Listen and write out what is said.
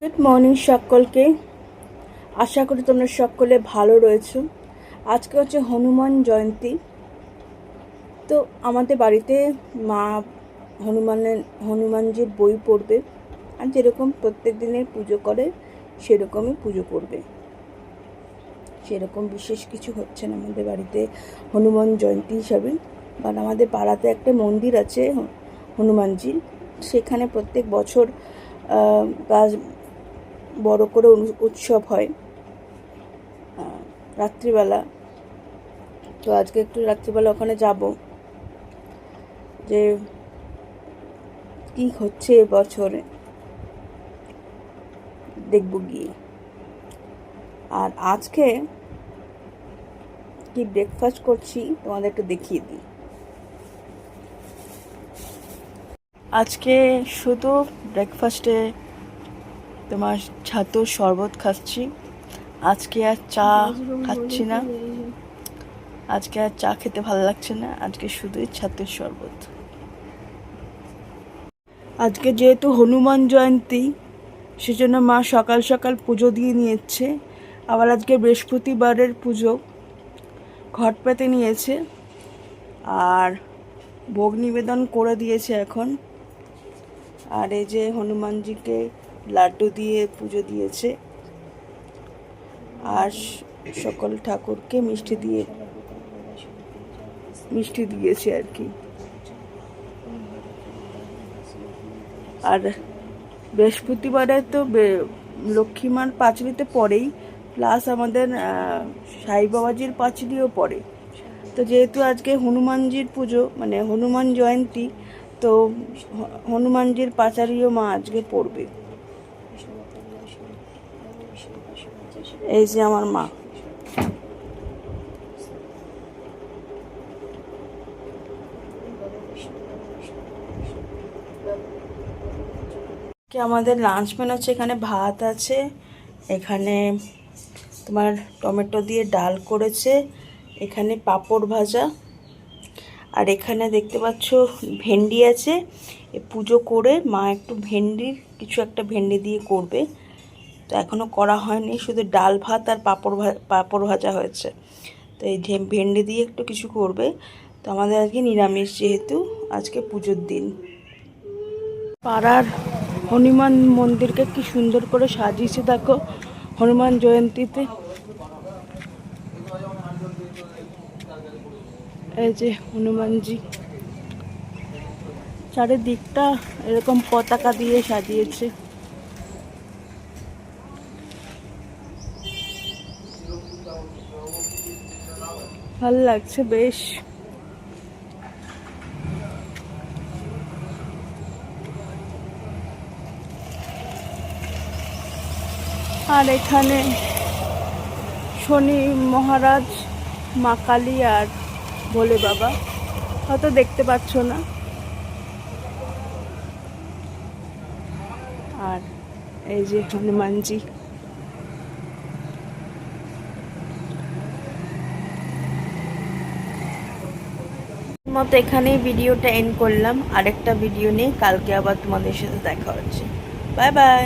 Good morning সকলকে। আশা করি তোমরা সকলে ভালো রয়েছো। আজকে হচ্ছে হনুমান জয়ন্তী। তো আমাদের বাড়িতে মা হনুমানজির বই পড়বে, আর যেরকম প্রত্যেক দিনের পুজো করে সেরকমই পুজো করবে। সেরকম বিশেষ কিছু হচ্ছে না আমাদের বাড়িতে হনুমান জয়ন্তী হিসাবে। বাট আমাদের পাড়াতে একটা মন্দির আছে হনুমানজির, সেখানে প্রত্যেক বছর বড় করে উৎসব হয় রাত্রিবেলা। তো আজকে একটু রাত্রিবেলা ওখানে যাব, যে কি হচ্ছে এবছরে দেখব গিয়ে। আর আজকে কি ব্রেকফাস্ট করছি তোমাদেরকে দেখিয়ে দিই। আজকে শুধু ব্রেকফাস্টে তোমার ছাতুর শরবত খাচ্ছি। আজকে আর চা খাচ্ছি না, আজকে আর চা খেতে ভালো লাগছে না, আজকে শুধুই ছাতুর শরবত। আজকে যেহেতু হনুমান জয়ন্তী, সেজন্য মা সকাল সকাল পুজো দিয়ে নিয়েছে। আবার আজকে বৃহস্পতিবারের পুজো, ঘট পেতে নিয়েছে আর ভোগ নিবেদন করে দিয়েছে এখন। আর এই যে হনুমানজিকে লাড্ডু দিয়ে পুজো দিয়েছে, আর সকল ঠাকুরকে মিষ্টি দিয়েছে আর কি। আর বৃহস্পতিবারে তো লক্ষ্মীমার পাঁচড়িতে পড়েই, প্লাস আমাদের সাই বাবাজির পাঁচড়িও পড়ে। তো যেহেতু আজকে হনুমানজির পুজো, মানে হনুমান জয়ন্তী, তো হনুমানজির পাঁচারিও মা আজকে পড়বে। এই যে আমার মা। আমাদের লাঞ্চ মেনু হচ্ছে, এখানে ভাত আছে, এখানে তোমার টমেটো দিয়ে ডাল করেছে, এখানে পাঁপড় ভাজা, আর এখানে দেখতে পাচ্ছ ভেন্ডি আছে। পুজো করে মা একটু কিছু একটা ভেন্ডি দিয়ে করবে, তো এখনও করা হয়নি, শুধু ডাল ভাত আর পাঁপড় ভাজা হয়েছে। তো এই ভেন্ডি দিয়ে একটু কিছু করবে। তো আমাদের আজকে নিরামিষ, যেহেতু আজকে পুজোর দিন। পাড়ার হনুমান মন্দিরকে কি সুন্দর করে সাজিয়েছে দেখো হনুমান জয়ন্তীতে। এই যে হনুমানজি, চারিদিকটা এরকম পতাকা দিয়ে সাজিয়েছে। ভালো লাগছে বেশ। আর এখানে শনি মহারাজ, মা কালী আর ভোলে বাবা, হয়তো দেখতে পাচ্ছ না। আর এই যে হনুমানজি। মতো এখানেই ভিডিওটা এন্ড করলাম। আরেকটা ভিডিও নিয়ে কালকে আবার তোমাদের সাথে দেখা হচ্ছে। Bye bye.